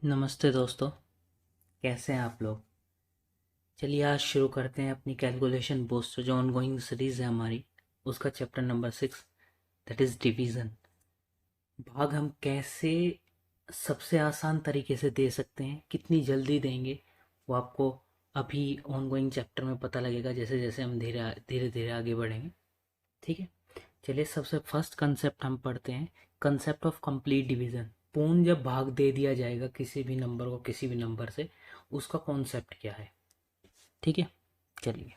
नमस्ते दोस्तों, कैसे हैं आप लोग। चलिए आज शुरू करते हैं अपनी कैलकुलेशन बूस्टर जो ऑनगोइंग सीरीज है हमारी, उसका chapter number 6, that is division. भाग हम कैसे सबसे आसान तरीके से दे सकते हैं, कितनी जल्दी देंगे वो आपको अभी ऑनगोइंग चैप्टर में पता लगेगा जैसे जैसे हम धीरे धीरे धीरे आगे बढ़ेंगे। ठीक है, चलिए सबसे फर्स्ट कंसेप्ट हम पढ़ते हैं, कंसेप्ट ऑफ कंप्लीट डिवीज़न। पूर्ण जब भाग दे दिया जाएगा किसी भी नंबर को किसी भी नंबर से, उसका कॉन्सेप्ट क्या है। ठीक है, चलिए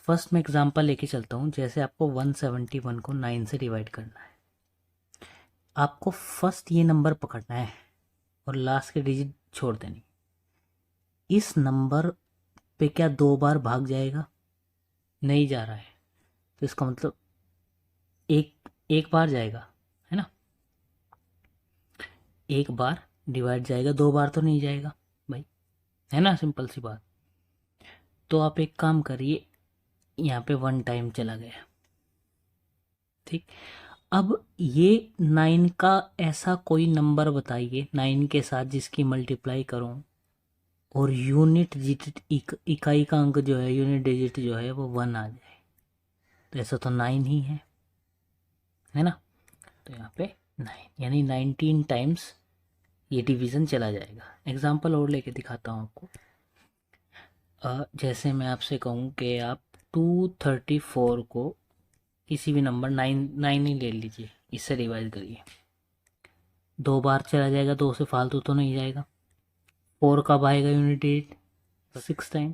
फर्स्ट मैं एग्जांपल लेके चलता हूँ। जैसे आपको 171 को 9 से डिवाइड करना है, आपको फर्स्ट ये नंबर पकड़ना है और लास्ट के डिजिट छोड़ देनी। इस नंबर पे क्या दो बार भाग जाएगा? नहीं जा रहा है, तो इसका मतलब एक एक बार जाएगा, है ना। एक बार डिवाइड जाएगा, दो बार तो नहीं जाएगा भाई, है ना, सिंपल सी बात। तो आप एक काम करिए, यहाँ पे वन टाइम चला गया। ठीक, अब ये 9 का ऐसा कोई नंबर बताइए 9 के साथ जिसकी मल्टीप्लाई करूं और यूनिट डिजिट इकाई का अंक जो है, यूनिट डिजिट जो है वो 1 आ जाए। तो ऐसा तो 9 ही है ना। तो यहाँ पे 9 यानी 19 टाइम्स ये डिवीज़न चला जाएगा। एग्जाम्पल और लेके दिखाता हूँ आपको। जैसे मैं आपसे कहूँ कि आप 234 को किसी भी नंबर 9 ही ले लीजिए, इससे डिवाइड करिए। दो बार चला जाएगा, दो से फालतू तो नहीं जाएगा। 4 कब आएगा यूनिट डिजिट? 6 टाइम।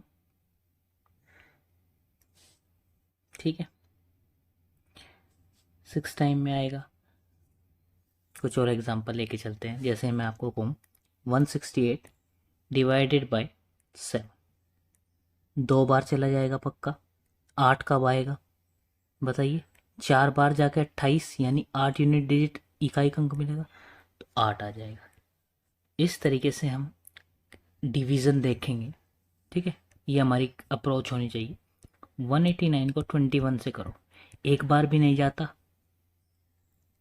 ठीक है, 6 टाइम में आएगा। कुछ और एग्जांपल लेके चलते हैं। जैसे मैं आपको कहूँ 168 डिवाइडेड बाय 7, दो बार चला जाएगा पक्का। 8 कब आएगा बताइए? 4 बार जाके 28 यानी 8 यूनिट डिजिट इकाई का अंक मिलेगा, तो 8 आ जाएगा। इस तरीके से हम डिवीज़न देखेंगे। ठीक है, ये हमारी अप्रोच होनी चाहिए। 189 को 21 से करो, एक बार भी नहीं जाता,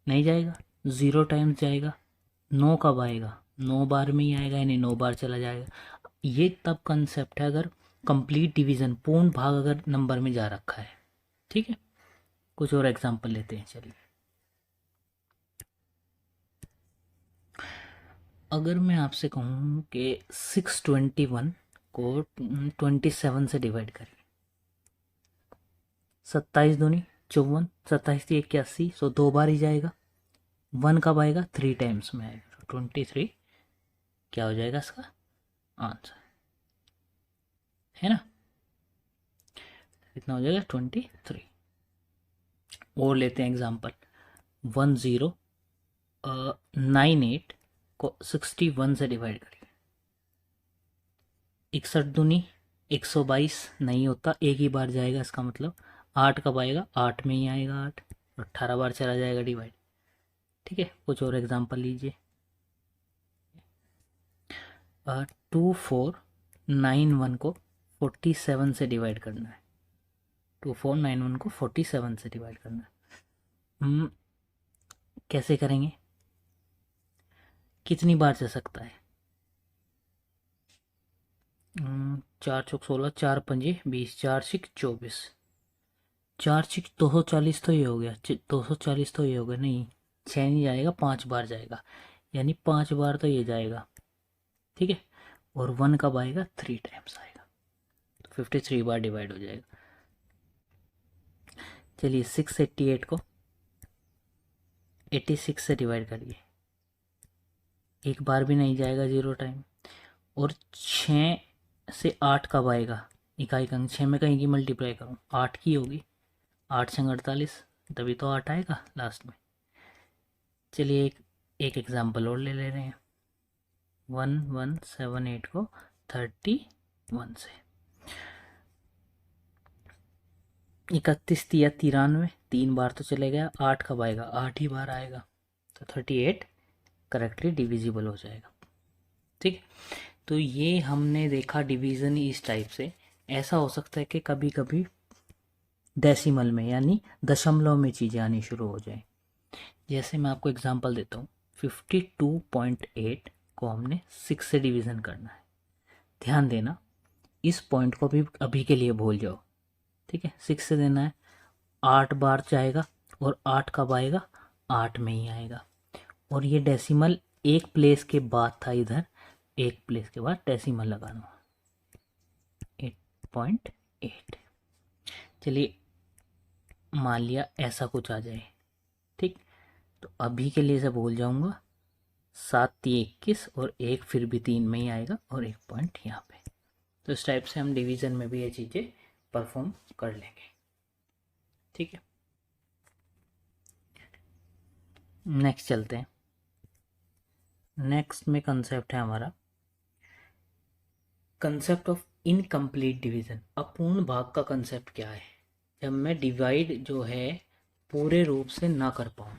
नहीं जाएगा, 0 टाइम्स जाएगा। 9 कब आएगा? 9 बार में ही आएगा, यानी 9 बार चला जाएगा। ये तब कंसेप्ट है अगर कंप्लीट डिवीजन, पूर्ण भाग अगर नंबर में जा रखा है। ठीक है, कुछ और एग्जांपल लेते हैं। चलिए, अगर मैं आपसे कहूँ कि 621 को 27 से डिवाइड करें, 27 दूनी 54, 27 थी 81, सो दो बार ही जाएगा। 1 कब आएगा? 3 टाइम्स में आएगा, 23 क्या हो जाएगा इसका आंसर, है ना। कितना हो जाएगा? 23। और लेते हैं एग्जांपल 1098 को 61 से डिवाइड करिए। 61 दूनी 122 नहीं होता, एक ही बार जाएगा। इसका मतलब 8 कब आएगा? 8 में ही आएगा। 8 18 बार चला जाएगा डिवाइड। ठीक है, कुछ और एग्जांपल लीजिए। 2491 को 47 से डिवाइड करना है। 2491 को 47 से डिवाइड करना है। कैसे करेंगे? कितनी बार जा सकता है? 4 चौक 16, 4 पंजे 20, 4 छिक 24, 4 छिक 240 तो ये हो गया। 240 तो ये हो गया, नहीं 6 नहीं जाएगा, 5 बार जाएगा, यानी 5 बार तो ये जाएगा। ठीक है, और 1 कब आएगा? 3 टाइम्स आएगा, तो 53 बार डिवाइड हो जाएगा। चलिए 688 को 86 से डिवाइड करिए, एक बार भी नहीं जाएगा, 0 टाइम। और 6 से 8 कब आएगा? इकाई का अंक 6 में कहीं की मल्टीप्लाई करूँ, 8 की होगी, 8 छंग 48, तभी तो 8 आएगा लास्ट में। चलिए एक एग्जांपल और ले रहे हैं। 1178 को 31 से, 31 तिया 93, 3 बार तो चले गया। 8 कब आएगा? 8 ही बार आएगा, तो 38 करेक्टली डिविजिबल हो जाएगा। ठीक है, तो ये हमने देखा डिवीज़न इस टाइप से। ऐसा हो सकता है कि कभी कभी डेसिमल में यानी दशमलव में चीज़ें आनी शुरू हो जाएं। जैसे मैं आपको एग्जांपल देता हूँ, 52.8 को हमने 6 से डिवीज़न करना है। ध्यान देना, इस पॉइंट को भी अभी के लिए भूल जाओ, ठीक है। 6 से देना है, 8 बार जाएगा और 8 कब आएगा, 8 में ही आएगा। और ये डेसिमल एक प्लेस के बाद था, इधर एक प्लेस के बाद डेसिमल लगाना, 8.8। चलिए मान लिया ऐसा कुछ आ जाए, ठीक। तो अभी के लिए से भूल जाऊंगा, 7 3 21 और 1 फिर भी 3 में ही आएगा और 1 पॉइंट यहाँ पे। तो इस टाइप से हम डिवीज़न में भी ये चीज़ें परफॉर्म कर लेंगे, ठीक है। नेक्स्ट चलते हैं। नेक्स्ट में कंसेप्ट है हमारा कंसेप्ट ऑफ इनकम्प्लीट डिवीज़न। अपूर्ण भाग का कंसेप्ट क्या है, जब मैं डिवाइड जो है पूरे रूप से ना कर पाऊँ।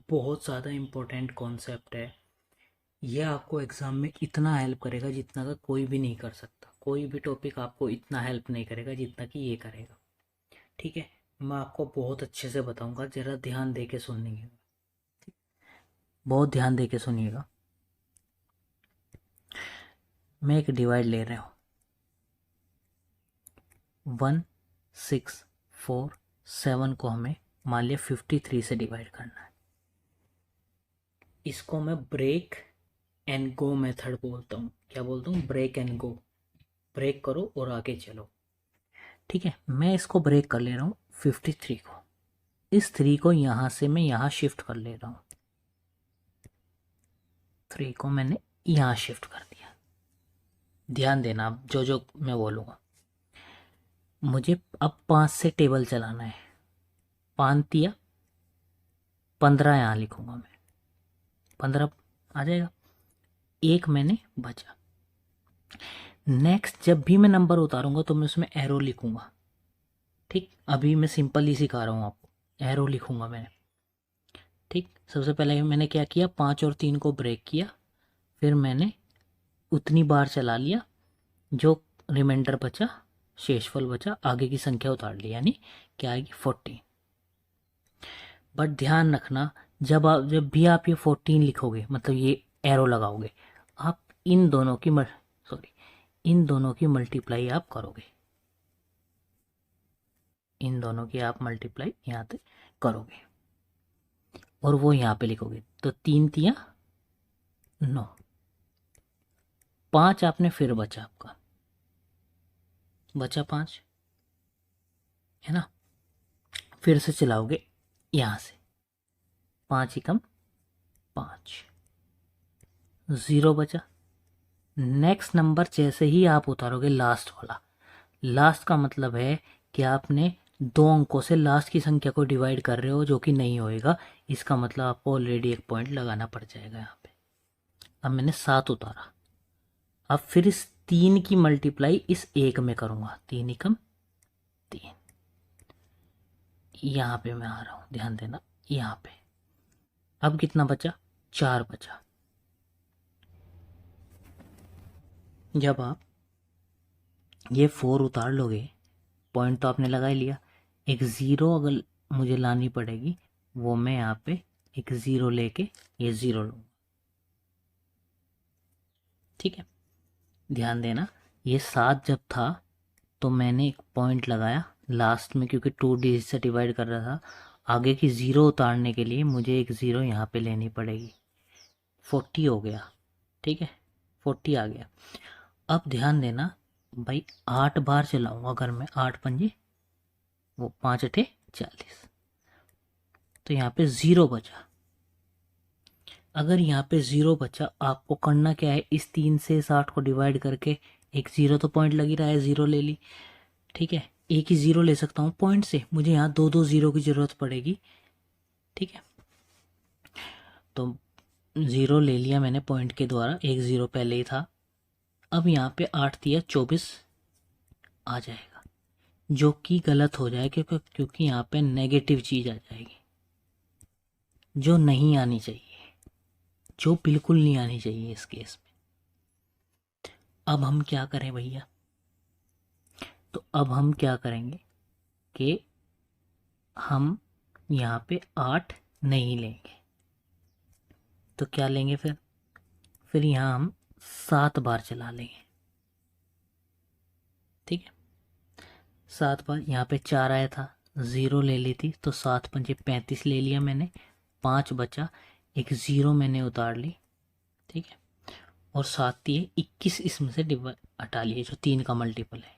बहुत ज़्यादा इम्पोर्टेंट कॉन्सेप्ट है ये, आपको एग्ज़ाम में इतना हेल्प करेगा जितना का कोई भी नहीं कर सकता। कोई भी टॉपिक आपको इतना हेल्प नहीं करेगा जितना कि ये करेगा, ठीक है। मैं आपको बहुत अच्छे से बताऊंगा, ज़रा ध्यान दे के सुनिएगा, बहुत ध्यान दे के सुनिएगा। मैं एक डिवाइड ले रहा हूँ, 1 6 4 7 को हमें मान लिया 53 से डिवाइड करना है। इसको मैं ब्रेक एंड गो मेथड बोलता हूँ। क्या बोलता हूँ, ब्रेक एंड गो। ब्रेक करो और आगे चलो, ठीक है। मैं इसको ब्रेक कर ले रहा हूँ 53 को, इस 3 को यहाँ से मैं यहाँ शिफ्ट कर ले रहा हूँ, 3 को मैंने यहाँ शिफ्ट कर दिया। ध्यान देना अब जो जो मैं बोलूँगा। मुझे अब 5 से टेबल चलाना है, 5 दिया 15 यहाँ लिखूँगा मैं, 15 आ जाएगा, 1 मैंने बचा। नेक्स्ट जब भी मैं नंबर उतारूंगा तो मैं उसमें एरो लिखूंगा, ठीक। अभी मैं सिंपल ही सिखा रहा हूँ आपको, एरो लिखूंगा मैंने, ठीक। सबसे पहले मैंने क्या किया, 5 और 3 को ब्रेक किया, फिर मैंने उतनी बार चला लिया, जो रिमाइंडर बचा, शेषफल बचा, आगे की संख्या उतार ली, यानी क्या आएगी 14। बट ध्यान रखना, जब भी आप ये 14 लिखोगे, मतलब ये एरो लगाओगे, आप इन दोनों की इन दोनों की मल्टीप्लाई आप करोगे, इन दोनों की आप मल्टीप्लाई यहाँ पे करोगे और वो यहाँ पे लिखोगे। तो 3 तिया 9, 5 आपने फिर बचा, आपका बचा 5, है ना। फिर से चलाओगे यहाँ से, 5 एकम 5, 0 बचा। नेक्स्ट नंबर जैसे ही आप उतारोगे लास्ट वाला, लास्ट का मतलब है कि आपने 2 अंकों से लास्ट की संख्या को डिवाइड कर रहे हो, जो कि नहीं होएगा। इसका मतलब आपको ऑलरेडी 1 पॉइंट लगाना पड़ जाएगा यहाँ पे। अब मैंने 7 उतारा, अब फिर इस 3 की मल्टीप्लाई इस 1 में करूँगा, 3 एकम 3। यहाँ पे मैं आ रहा हूँ, ध्यान देना यहाँ पे। अब कितना बचा, 4 बचा। जब आप ये 4 उतार लोगे, पॉइंट तो आपने लगा ही लिया, एक 0 अगर मुझे लानी पड़ेगी, वो मैं यहाँ पे एक 0 लेके ये 0 लूँगा, ठीक है। ध्यान देना, ये 7 जब था तो मैंने एक पॉइंट लगाया लास्ट में, क्योंकि 2 डिजिट से डिवाइड कर रहा था। आगे की 0 उतारने के लिए मुझे एक 0 यहाँ पे लेनी पड़ेगी, 40 हो गया, ठीक है, 40 आ गया। अब ध्यान देना भाई, 8 बार चलाऊंगा अगर मैं, 8 पंजे वो 5 अठे 40, तो यहाँ पे 0 बचा। अगर यहाँ पे 0 बचा, आपको करना क्या है, इस 3 से 60 को डिवाइड करके एक 0 तो पॉइंट लग ही रहा है, 0 ले ली, ठीक है। एक ही 0 ले सकता हूँ पॉइंट से, मुझे यहाँ 2 0 की ज़रूरत पड़ेगी, ठीक है। तो 0 ले लिया मैंने पॉइंट के द्वारा, एक 0 पहले ही था। अब यहाँ पे 8 दिया 24 आ जाएगा, जो कि गलत हो जाएगा, क्योंकि यहाँ पे नेगेटिव चीज़ आ जाएगी, जो नहीं आनी चाहिए, जो बिल्कुल नहीं आनी चाहिए इस केस में। अब हम क्या करें भैया, तो अब हम क्या करेंगे कि हम यहाँ पे 8 नहीं लेंगे, तो क्या लेंगे फिर यहाँ हम 7 बार चला लेंगे। ठीक है, 7 बार। यहाँ पे 4 आया था, 0 ले ली थी, तो 7×5 = 35 ले लिया मैंने, 5 बचा, एक 0 मैंने उतार ली। ठीक है, और 7×3 = 21, इसमें से डिवाइड हटा लिए, जो 3 का मल्टीपल है।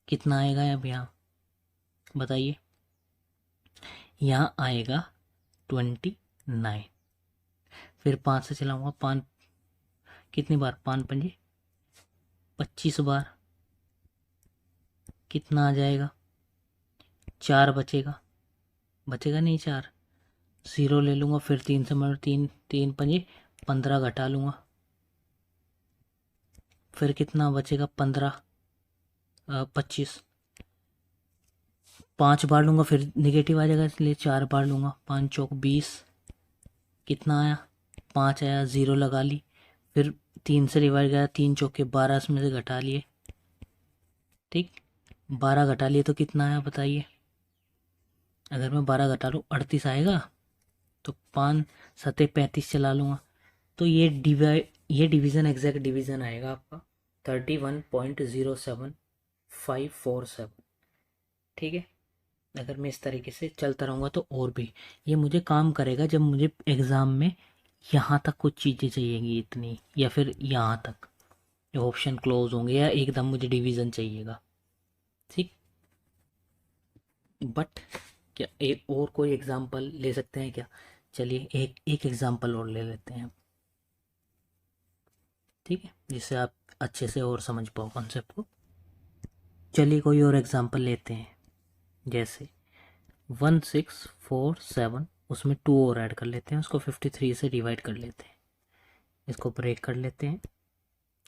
कितना आएगा अब यहाँ बताइए? यहाँ आएगा 29। फिर 5 से चलाऊंगा, 5 कितनी बार, 5×5 = 25 बार। कितना आ जाएगा? 4 बचेगा, बचेगा नहीं 4, 0 ले लूँगा, फिर 3 से मल्ट 3, 3×5 = 15 घटा लूँगा, फिर कितना बचेगा? 25। 5 बार लूँगा, फिर निगेटिव आ जाएगा, इसलिए 4 बार लूँगा, 5×4 = 20। कितना आया? 5 आया, 0 लगा ली, फिर 3 से डिवाइड किया, 3×4 = 12, इसमें से घटा लिए। ठीक, 12 घटा लिए तो कितना आया बताइए? अगर मैं 12 घटा लूँ 38 आएगा, तो 5×7 = 35 चला लूँगा, तो ये डिवीज़न एग्जैक्ट डिवीज़न आएगा आपका 31.07547। ठीक है, अगर मैं इस तरीके से चलता रहूँगा तो और भी ये मुझे काम करेगा, जब मुझे एग्ज़ाम में यहाँ तक कुछ चीज़ें चाहिएगी इतनी, या फिर यहाँ तक जो ऑप्शन क्लोज होंगे, या एकदम मुझे डिवीज़न चाहिएगा। ठीक, बट क्या एक और कोई एग्जांपल ले सकते हैं क्या? चलिए एक एग्जांपल और ले लेते हैं, ठीक है, जिससे आप अच्छे से और समझ पाओ कॉन्सेप्ट को। चलिए कोई और एग्जांपल लेते हैं, जैसे 1647, उसमें 2 और ऐड कर लेते हैं, उसको 53 से डिवाइड कर लेते हैं, इसको ब्रेक कर लेते हैं।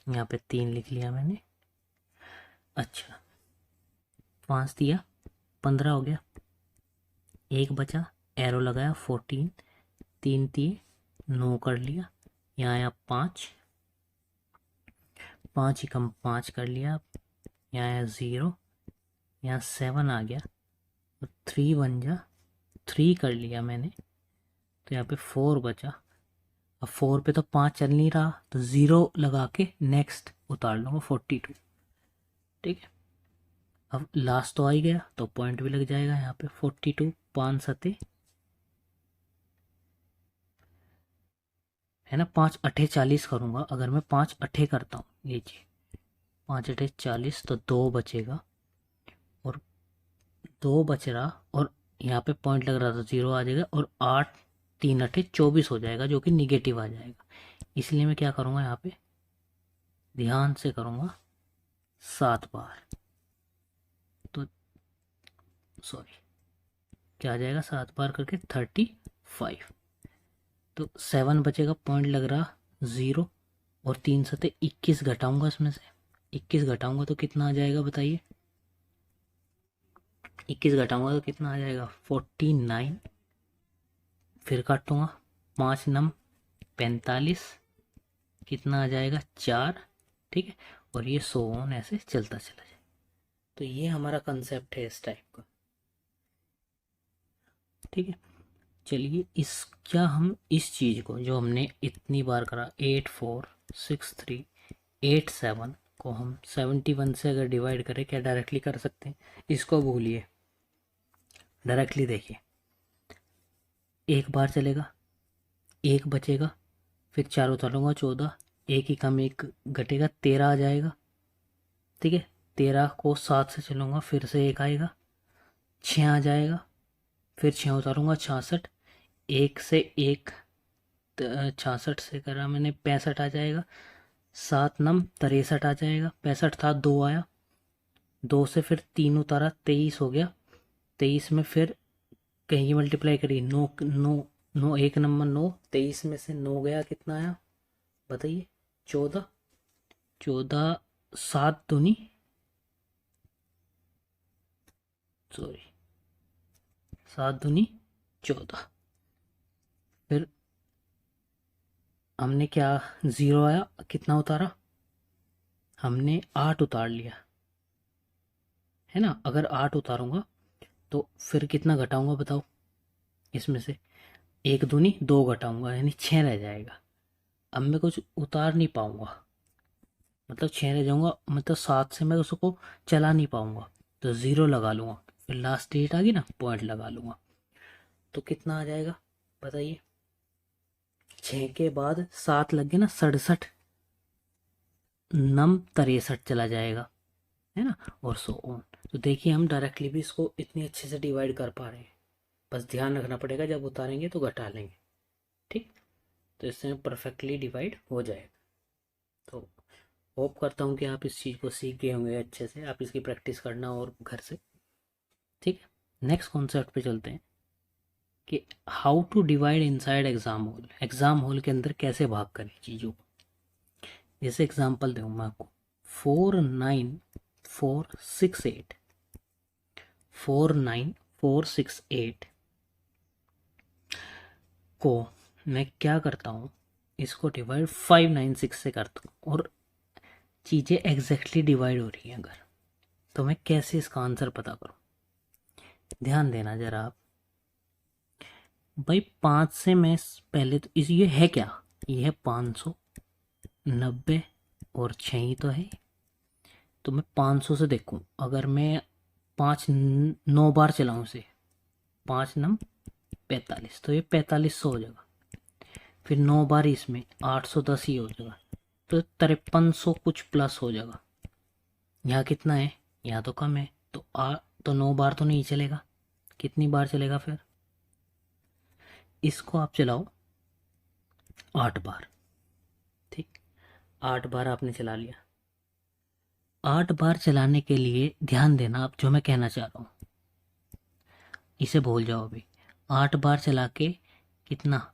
यहाँ पे 3 लिख लिया मैंने। अच्छा, 5 दिया, 15 हो गया, एक बचा, एरो लगाया 14, 3×3 = 9 कर लिया, यहाँ आया 5, 5 कर लिया, यहाँ आया 0, यहाँ 7 आ गया, तो 3 बन जा, 3 कर लिया मैंने, तो यहाँ पे 4 बचा। अब 4 पे तो 5 चल नहीं रहा, तो 0 लगा के नेक्स्ट उतार लूँगा 42। ठीक है, अब लास्ट तो आ ही गया, तो पॉइंट भी लग जाएगा यहाँ पे 42, 5×7 है ना, 5×8 = 40 करूँगा। अगर मैं 5×8 करता हूँ, लीजिए 5×8 = 40, तो 2 बचेगा, और 2 बच रहा, और यहाँ पे पॉइंट लग रहा था 0 आ जाएगा, और 8 3×8 = 24 हो जाएगा, जो कि निगेटिव आ जाएगा। इसलिए मैं क्या करूँगा, यहाँ पे ध्यान से करूँगा 7 बार, तो सॉरी क्या आ जाएगा, 7 बार करके 35, तो 7 बचेगा, पॉइंट लग रहा 0, और 3×7 = 21 घटाऊंगा, इसमें से 21 घटाऊंगा तो कितना आ जाएगा बताइए? 21 घटाऊंगा तो कितना आ जाएगा? 49। फिर काटूंगा, 5×9 = 45, कितना आ जाएगा? 4। ठीक है, और ये 100 ऑन ऐसे चलता चला जाए। तो ये हमारा कंसेप्ट है इस टाइप का। ठीक है, चलिए क्या हम इस चीज़ को जो हमने इतनी बार करा, 8 4 6 3 8 7 को हम 71 से अगर डिवाइड करें, क्या डायरेक्टली कर सकते हैं? इसको भूलिए, डायरेक्टली देखिए, एक बार चलेगा, एक बचेगा, फिर 4 उतारूंगा 14, एक ही कम एक घटेगा, 13 आ जाएगा। ठीक है, 13 को 7 से चलूँगा, फिर से एक आएगा, 6 आ जाएगा, फिर 6 उतारूंगा 66, एक से एक 66 से करा मैंने 65 आ जाएगा, 7×9 = 63 आ जाएगा, 65 था 2 आया, 2 से फिर 3 उतारा 23 हो गया, 23 में फिर कहीं मल्टीप्लाई करी, 9 9 9 एक नंबर 9, 23 में से 9 गया, कितना आया बताइए? 14, 14 7 दूनी, सॉरी 7×2 = 14। फिर हमने क्या, 0 आया, कितना उतारा? हमने 8 उतार लिया, है ना। अगर 8 उतारूंगा तो फिर कितना घटाऊंगा बताओ? इसमें से 1×2 = 2 घटाऊंगा, यानी 6 रह जाएगा। अब मैं कुछ उतार नहीं पाऊंगा, मतलब 6 रह जाऊंगा, मतलब 7 से मैं उसको चला नहीं पाऊंगा, तो 0 लगा लूंगा, फिर लास्ट डेट आ गई ना, पॉइंट लगा लूंगा। तो कितना आ जाएगा बताइए? 6 के बाद 7 लग गए ना, 67, नम 63 चला जाएगा, है ना, और सो ऑन। तो देखिए हम डायरेक्टली भी इसको इतनी अच्छे से डिवाइड कर पा रहे हैं, बस ध्यान रखना पड़ेगा जब उतारेंगे तो घटा लेंगे, ठीक। तो इससे परफेक्टली डिवाइड हो जाएगा। तो होप करता हूँ कि आप इस चीज़ को सीख गए होंगे अच्छे से, आप इसकी प्रैक्टिस करना और घर से, ठीक है। नेक्स्ट कॉन्सेप्ट पे चलते हैं कि how to divide inside exam hall. Exam hall के अंदर कैसे भाग करें चीज़ों को। जैसे एग्जांपल दूँ मैं आपको, 49468, 49468 को मैं क्या करता हूँ, इसको डिवाइड 596 से करता हूँ, और चीज़ें एग्जैक्टली डिवाइड हो रही हैं अगर, तो मैं कैसे इसका आंसर पता करूँ। ध्यान देना जरा आप भाई, 5 से मैं पहले तो इस ये है क्या, ये है 590 और 6 ही तो है। तो मैं 500 से देखूं, अगर मैं 9 बार चलाऊं इसे, 5 9 45, तो ये 4500 हो जाएगा। फिर 9 बार इसमें 810 ही हो जाएगा, तो 5300 कुछ प्लस हो जाएगा। यहाँ कितना है, यहाँ तो कम है, तो 9 बार तो नहीं चलेगा, कितनी बार चलेगा फिर? इसको आप चलाओ 8 बार, ठीक। 8 बार आपने चला लिया। 8 बार चलाने के लिए ध्यान देना आप, जो मैं कहना चाह रहा हूँ इसे भूल जाओ अभी। 8 बार चला के कितना,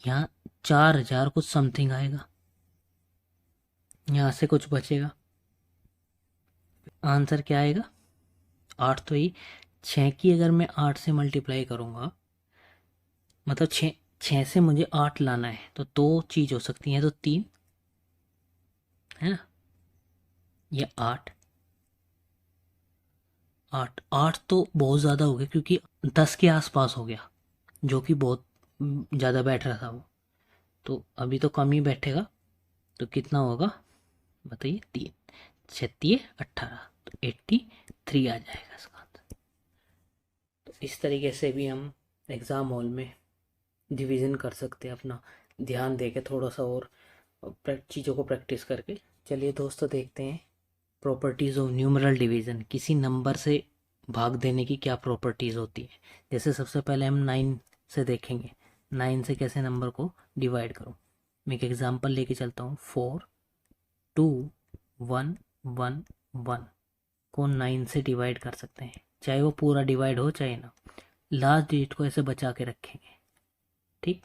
यहाँ 4000 कुछ समथिंग आएगा, यहाँ से कुछ बचेगा, आंसर क्या आएगा? 8 तो ही। 6 की अगर मैं 8 से मल्टीप्लाई करूँगा, मतलब 6 से मुझे 8 लाना है, तो 2 चीज़ हो सकती हैं, तो 3 है ना, ये 8 8 8 तो बहुत ज़्यादा हो गया, क्योंकि 10 के आसपास हो गया, जो कि बहुत ज़्यादा बैठ रहा था वो, तो अभी तो कम ही बैठेगा। तो कितना होगा बताइए? 3 36 18, तो 83 आ जाएगा इसका आंसर। तो इस तरीके से भी हम एग्ज़ाम हॉल में डिवीज़न कर सकते हैं अपना, ध्यान दे के थोड़ा सा और चीज़ों को प्रैक्टिस करके। चलिए दोस्तों, देखते हैं प्रॉपर्टीज़ ऑफ न्यूमरल डिवीज़न, किसी नंबर से भाग देने की क्या प्रॉपर्टीज़ होती है। जैसे सबसे पहले हम 9 से देखेंगे, 9 से कैसे नंबर को डिवाइड करूँ। मैं एक एग्जांपल लेके चलता हूँ। 42111 को 9 से डिवाइड कर सकते हैं, चाहे वो पूरा डिवाइड हो चाहे ना, लास्ट डिजिट को ऐसे बचा के रखेंगे, ठीक।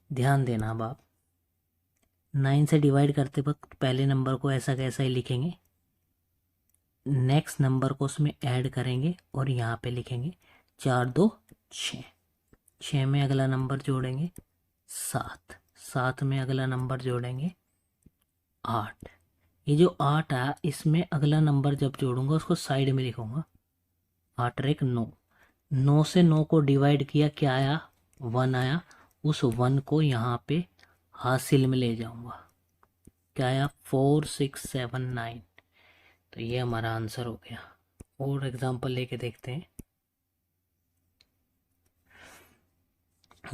ध्यान देना, अब आप 9 से डिवाइड करते वक्त पहले नंबर को ऐसा कैसा ही लिखेंगे, नेक्स्ट नंबर को उसमें ऐड करेंगे और यहाँ पे लिखेंगे 4 2 6, 6 में अगला नंबर जोड़ेंगे 7, 7 में अगला नंबर जोड़ेंगे 8। ये जो 8 आया, इसमें अगला नंबर जब जोड़ूंगा उसको साइड में लिखूंगा, 8 और 1 9, 9 से 9 को डिवाइड किया, क्या आया? 1 आया। उस 1 को यहाँ पे हासिल में ले जाऊंगा, क्या आया? 4679। तो ये हमारा आंसर हो गया। और एग्जांपल लेके देखते हैं,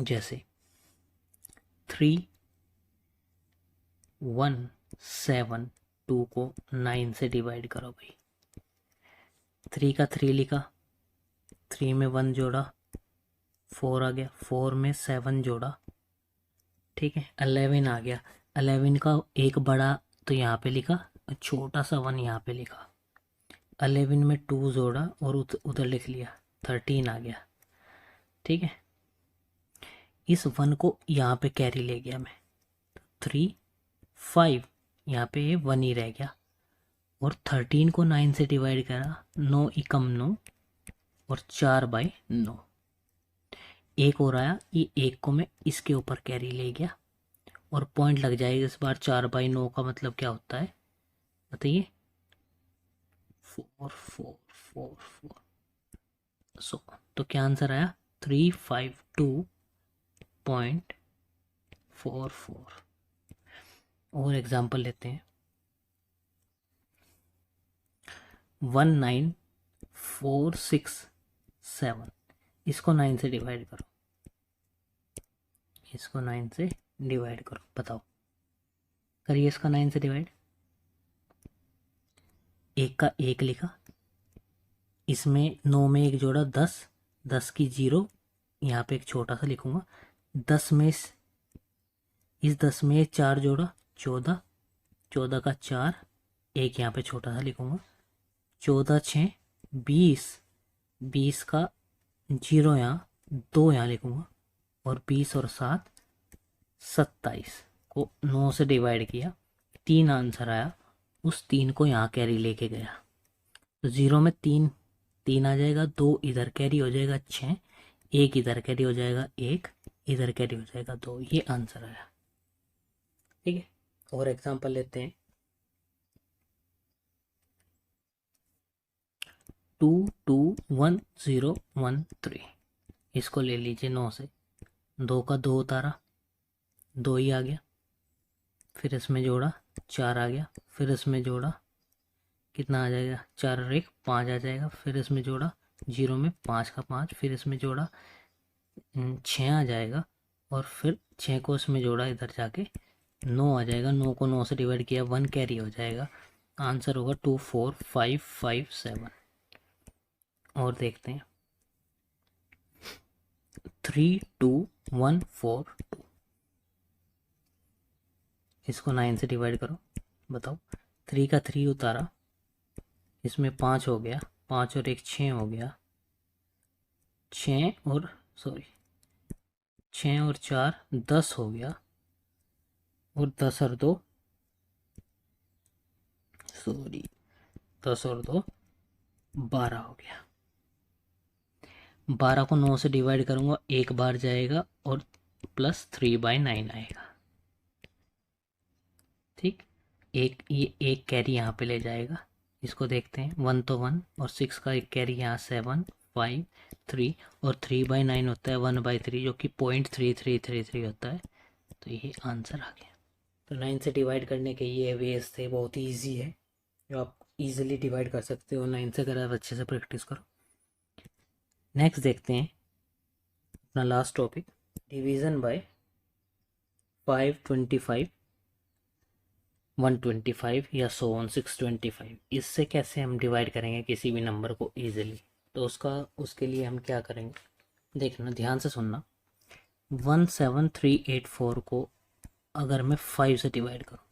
जैसे 3172 को 9 से डिवाइड करो भाई। 3 का 3 लिखा, 3 में 1 जोड़ा, 4 आ गया, 4 में 7 जोड़ा, ठीक है, 11 आ गया। 11 का एक बड़ा तो यहाँ पे लिखा, छोटा सा 1 यहाँ पे लिखा। 11 में 2 जोड़ा और उधर लिख लिया, 13 आ गया, ठीक है। इस 1 को यहाँ पे कैरी ले गया मैं, 3 5, यहाँ पे 1 ही रह गया, और 13 को 9 से डिवाइड करा, 9 एकम 9 और 4/9, एक और आया, ये एक को मैं इसके ऊपर कैरी ले गया और पॉइंट लग जाएगा इस बार। 4/9 का मतलब क्या होता है बताइए? 4 4 4 4, सो तो क्या आंसर आया? 352.44। और एग्जांपल लेते हैं, 19467, इसको 9 से डिवाइड करो, इसको 9 से डिवाइड करो, बताओ, करिए इसका 9 से डिवाइड। एक का एक लिखा, इसमें 9 में एक जोड़ा 10, 10 की 0, यहाँ पे एक छोटा सा लिखूंगा, 10 में इस 10 में 4 जोड़ा 14, 14 का 4, एक यहाँ पे छोटा सा लिखूंगा, 14 6 20, 20 का 0 यहाँ, 2 यहाँ लिखूंगा, और 20 और 7 27 को 9 से डिवाइड किया, 3 आंसर आया, उस 3 को यहाँ कैरी लेके गया, तो 0 में 3 3 आ जाएगा, 2 इधर कैरी हो जाएगा 6, 1 इधर कैरी हो जाएगा 1, इधर कैरी हो जाएगा 2, ये आंसर आया। ठीक है, और एग्जांपल लेते हैं। 221013, इसको ले लीजिए 9 से, 2 का 2 उतारा, 2 ही आ गया, फिर इसमें जोड़ा 4 आ गया, फिर इसमें जोड़ा कितना आ जाएगा, 4 और 1 5 आ जाएगा, फिर इसमें जोड़ा 0 में 5 का 5, फिर इसमें जोड़ा 6 आ जाएगा, और फिर 6 को इसमें जोड़ा इधर जाके 9 आ जाएगा, 9 को 9 से डिवाइड किया, 1 कैरी हो जाएगा, आंसर होगा 24557। और देखते हैं 32142, इसको 9 से डिवाइड करो, बताओ, 3 का 3 उतारा, इसमें 5 हो गया, 5 और 1 6 हो गया, 6 और 4 10 हो गया, और 10 और 2 12 हो गया। 12 को 9 से डिवाइड करूंगा, एक बार जाएगा और प्लस 3/9 आएगा। ठीक, ये एक कैरी यहाँ पे ले जाएगा, इसको देखते हैं, 1 तो 1 और 6 का एक कैरी यहाँ 7 5 3, और 3/9 होता है 1/3, जो कि 0.3333 होता है, तो ये आंसर आ गया। तो 9 से डिवाइड करने के ये वेज थे, बहुत ही ईजी है, जो आप इजीली डिवाइड कर सकते हो 9 से, अगर आप अच्छे से प्रैक्टिस करो। नेक्स्ट देखते हैं अपना लास्ट टॉपिक, डिवीज़न बाय 525 125 या 625, इससे कैसे हम डिवाइड करेंगे किसी भी नंबर को इजीली। तो उसके लिए हम क्या करेंगे, देखना, ध्यान से सुनना। 17384 को अगर मैं 5 से डिवाइड करूँ,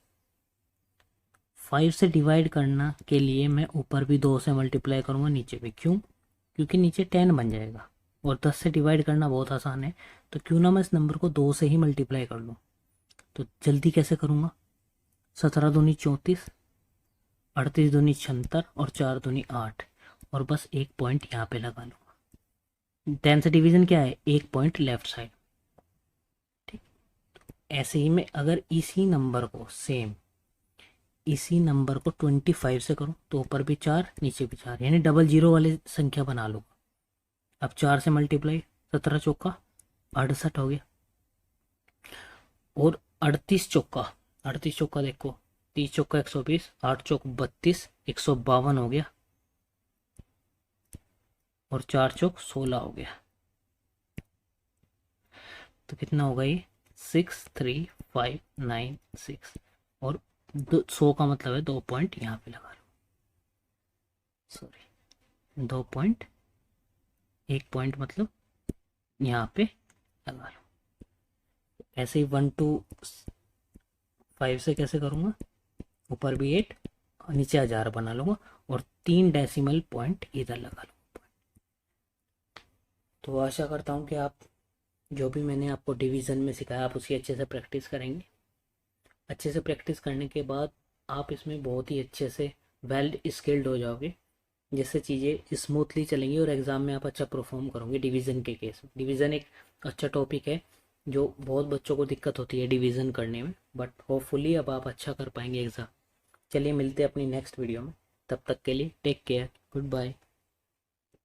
5 से डिवाइड करना के लिए मैं ऊपर भी 2 से मल्टीप्लाई करूँगा, नीचे भी, क्यों, क्योंकि नीचे 10 बन जाएगा, और 10 से डिवाइड करना बहुत आसान है, तो क्यों ना मैं इस नंबर को 2 से ही मल्टीप्लाई कर लूँ। तो जल्दी कैसे करूँगा, 17 दूनी 34, 38 दूनी 76, और 4 दूनी 8, और बस एक पॉइंट यहाँ पे लगा लूँगा। 10 से डिवीज़न क्या है, एक पॉइंट लेफ्ट साइड। ठीक, ऐसे ही मैं अगर इसी नंबर को इसी नंबर को 25 से करूँ, तो ऊपर भी 4 नीचे भी 4, यानी डबल जीरो वाली संख्या बना लूँगा। अब 4 से मल्टीप्लाई, 17 चौका 68 हो गया, और 38 चौका देखो, 30 चौका 120, 8 चौक 32, 152 हो गया, और 4 चौक 16 हो गया, तो कितना होगा ये 63596, और 100 का मतलब है 2 पॉइंट यहाँ पे लगा लो, 2 पॉइंट, 1 पॉइंट मतलब यहाँ पे लगा लो। ऐसे ही 1 to 5 से कैसे करूँगा, ऊपर भी 8 और नीचे 1000 बना लूँगा, और 3 डेसिमल पॉइंट इधर लगा लूँगा। तो आशा करता हूँ कि आप जो भी मैंने आपको डिवीज़न में सिखाया, आप उसकी अच्छे से प्रैक्टिस करेंगे। अच्छे से प्रैक्टिस करने के बाद आप इसमें बहुत ही अच्छे से वेल स्किल्ड हो जाओगे, जिससे चीज़ें स्मूथली चलेंगी और एग्ज़ाम में आप अच्छा परफॉर्म करोगे। डिवीज़न के केस में, डिवीज़न एक अच्छा टॉपिक है जो बहुत बच्चों को दिक्कत होती है डिवीज़न करने में, बट होपफुली अब आप अच्छा कर पाएंगे एग्ज़ाम। चलिए मिलते हैं अपनी नेक्स्ट वीडियो में, तब तक के लिए टेक केयर, गुड बाय।